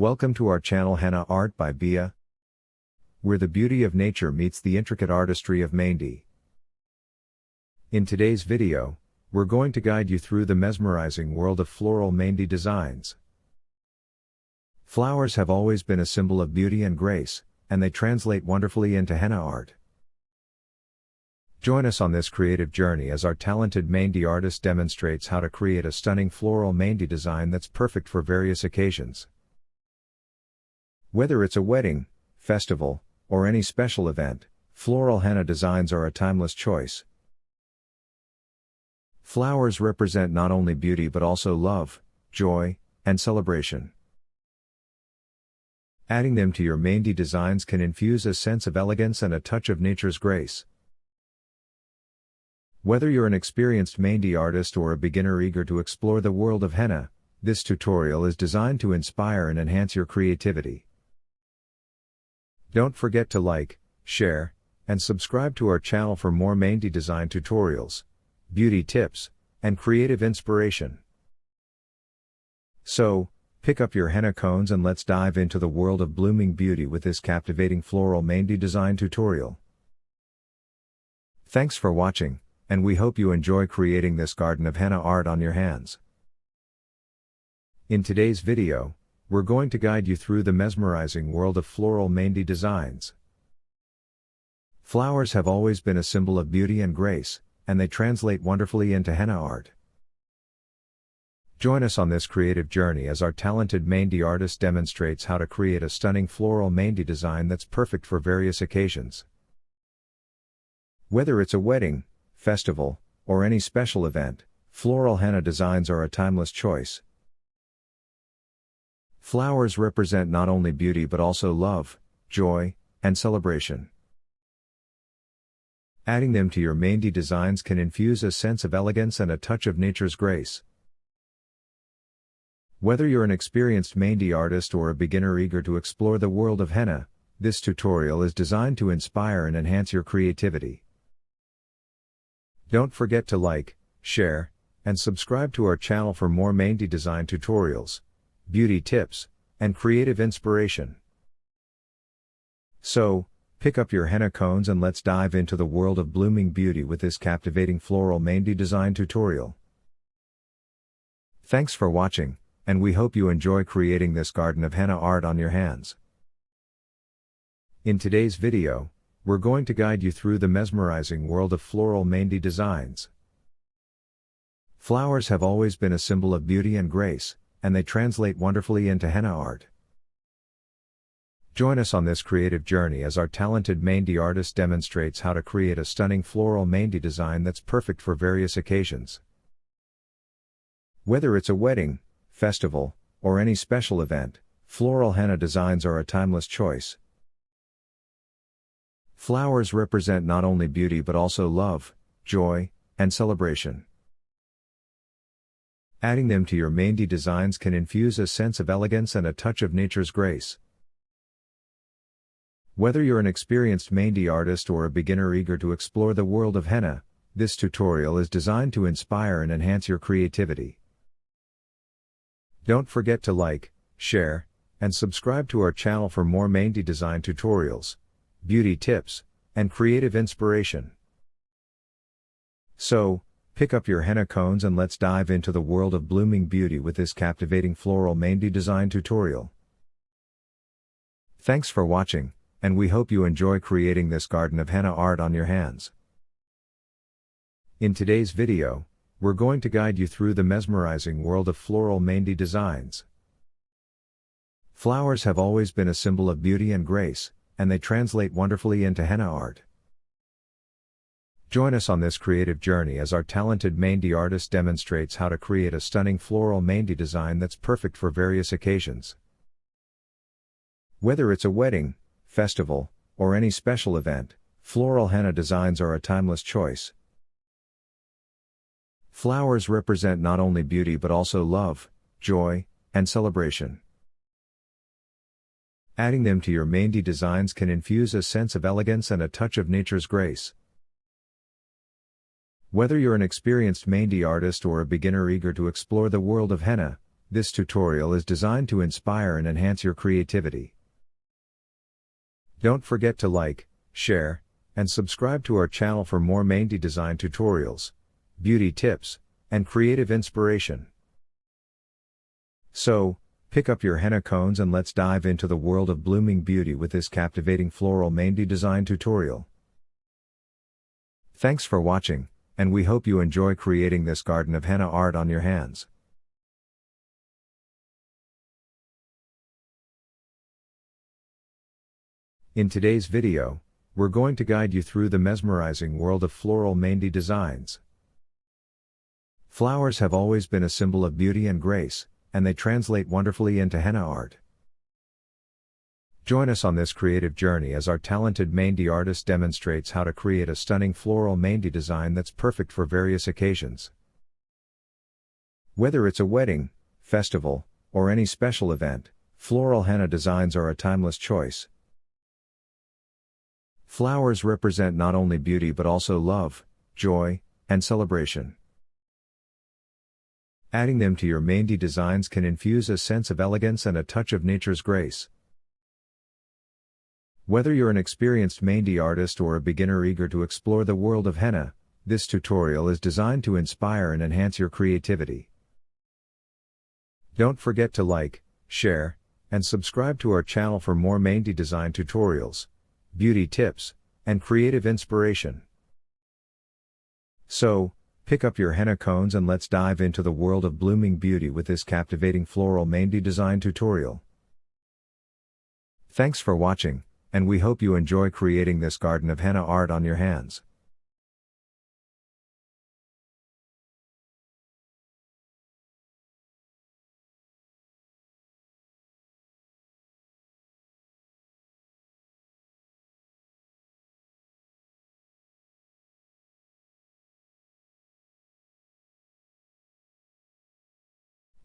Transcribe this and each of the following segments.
Welcome to our channel Henna Art by Bia, where the beauty of nature meets the intricate artistry of Mehndi. In today's video, we're going to guide you through the mesmerizing world of floral Mehndi designs. Flowers have always been a symbol of beauty and grace, and they translate wonderfully into henna art. Join us on this creative journey as our talented Mehndi artist demonstrates how to create a stunning floral Mehndi design that's perfect for various occasions. Whether it's a wedding, festival, or any special event, floral henna designs are a timeless choice. Flowers represent not only beauty but also love, joy, and celebration. Adding them to your Mehndi designs can infuse a sense of elegance and a touch of nature's grace. Whether you're an experienced Mehndi artist or a beginner eager to explore the world of henna, this tutorial is designed to inspire and enhance your creativity. Don't forget to like, share, and subscribe to our channel for more Mehndi design tutorials, beauty tips, and creative inspiration. So, pick up your henna cones and let's dive into the world of blooming beauty with this captivating floral Mehndi design tutorial. Thanks for watching, and we hope you enjoy creating this garden of henna art on your hands. In today's video, we're going to guide you through the mesmerizing world of floral Mehndi designs. Flowers have always been a symbol of beauty and grace, and they translate wonderfully into henna art. Join us on this creative journey as our talented Mehndi artist demonstrates how to create a stunning floral Mehndi design that's perfect for various occasions. Whether it's a wedding, festival, or any special event, floral henna designs are a timeless choice. Flowers represent not only beauty but also love, joy, and celebration. Adding them to your Mehndi designs can infuse a sense of elegance and a touch of nature's grace. Whether you're an experienced Mehndi artist or a beginner eager to explore the world of henna, this tutorial is designed to inspire and enhance your creativity. Don't forget to like, share, and subscribe to our channel for more Mehndi design tutorials, beauty tips, and creative inspiration. So, pick up your henna cones and let's dive into the world of blooming beauty with this captivating floral Mehndi design tutorial. Thanks for watching, and we hope you enjoy creating this garden of henna art on your hands. In today's video, we're going to guide you through the mesmerizing world of floral Mehndi designs. Flowers have always been a symbol of beauty and grace, and they translate wonderfully into henna art. Join us on this creative journey as our talented Mehndi artist demonstrates how to create a stunning floral Mehndi design that's perfect for various occasions. Whether it's a wedding, festival, or any special event, floral henna designs are a timeless choice. Flowers represent not only beauty but also love, joy, and celebration. Adding them to your Mehndi designs can infuse a sense of elegance and a touch of nature's grace. Whether you're an experienced Mehndi artist or a beginner eager to explore the world of henna, this tutorial is designed to inspire and enhance your creativity. Don't forget to like, share, and subscribe to our channel for more Mehndi design tutorials, beauty tips, and creative inspiration. So, pick up your henna cones and let's dive into the world of blooming beauty with this captivating floral Mehndi design tutorial. Thanks for watching, and we hope you enjoy creating this garden of henna art on your hands. In today's video, we're going to guide you through the mesmerizing world of floral Mehndi designs. Flowers have always been a symbol of beauty and grace, and they translate wonderfully into henna art. Join us on this creative journey as our talented Mehndi artist demonstrates how to create a stunning floral Mehndi design that's perfect for various occasions. Whether it's a wedding, festival, or any special event, floral henna designs are a timeless choice. Flowers represent not only beauty but also love, joy, and celebration. Adding them to your Mehndi designs can infuse a sense of elegance and a touch of nature's grace. Whether you're an experienced Mehndi artist or a beginner eager to explore the world of henna, This tutorial is designed to inspire and enhance your creativity. Don't forget to like, share, and subscribe to our channel for more Mehndi design tutorials, beauty tips, and creative inspiration. So, pick up your henna cones and let's dive into the world of blooming beauty with this captivating floral Mehndi design tutorial. Thanks for watching, and we hope you enjoy creating this garden of henna art on your hands. In today's video, we're going to guide you through the mesmerizing world of floral Mehndi designs. Flowers have always been a symbol of beauty and grace, and they translate wonderfully into henna art. Join us on this creative journey as our talented Mehndi artist demonstrates how to create a stunning floral Mehndi design that's perfect for various occasions. Whether it's a wedding, festival, or any special event, floral henna designs are a timeless choice. Flowers represent not only beauty but also love, joy, and celebration. Adding them to your Mehndi designs can infuse a sense of elegance and a touch of nature's grace. Whether you're an experienced Mehndi artist or a beginner eager to explore the world of henna, this tutorial is designed to inspire and enhance your creativity. Don't forget to like, share, and subscribe to our channel for more Mehndi design tutorials, beauty tips, and creative inspiration. So, pick up your henna cones and let's dive into the world of blooming beauty with this captivating floral Mehndi design tutorial. Thanks for watching, and we hope you enjoy creating this garden of henna art on your hands.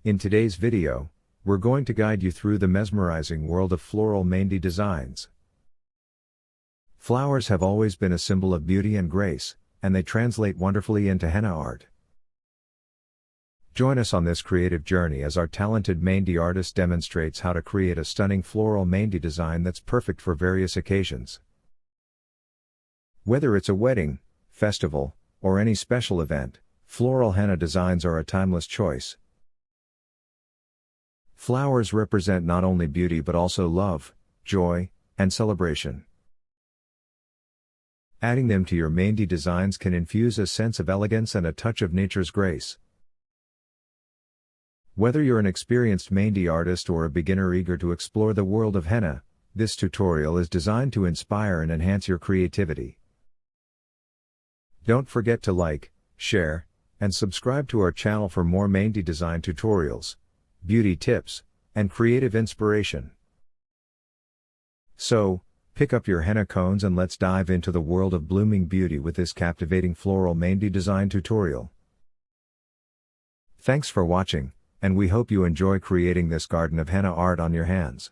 In today's video, we're going to guide you through the mesmerizing world of floral Mehndi designs. Flowers have always been a symbol of beauty and grace, and they translate wonderfully into henna art. Join us on this creative journey as our talented Mehndi artist demonstrates how to create a stunning floral Mehndi design that's perfect for various occasions. Whether it's a wedding, festival, or any special event, floral henna designs are a timeless choice. Flowers represent not only beauty but also love, joy, and celebration. Adding them to your Mehndi designs can infuse a sense of elegance and a touch of nature's grace. Whether you're an experienced Mehndi artist or a beginner eager to explore the world of henna, this tutorial is designed to inspire and enhance your creativity. Don't forget to like, share, and subscribe to our channel for more Mehndi design tutorials, beauty tips, and creative inspiration. So, pick up your henna cones and let's dive into the world of blooming beauty with this captivating floral Mehndi design tutorial. Thanks for watching, and we hope you enjoy creating this garden of henna art on your hands.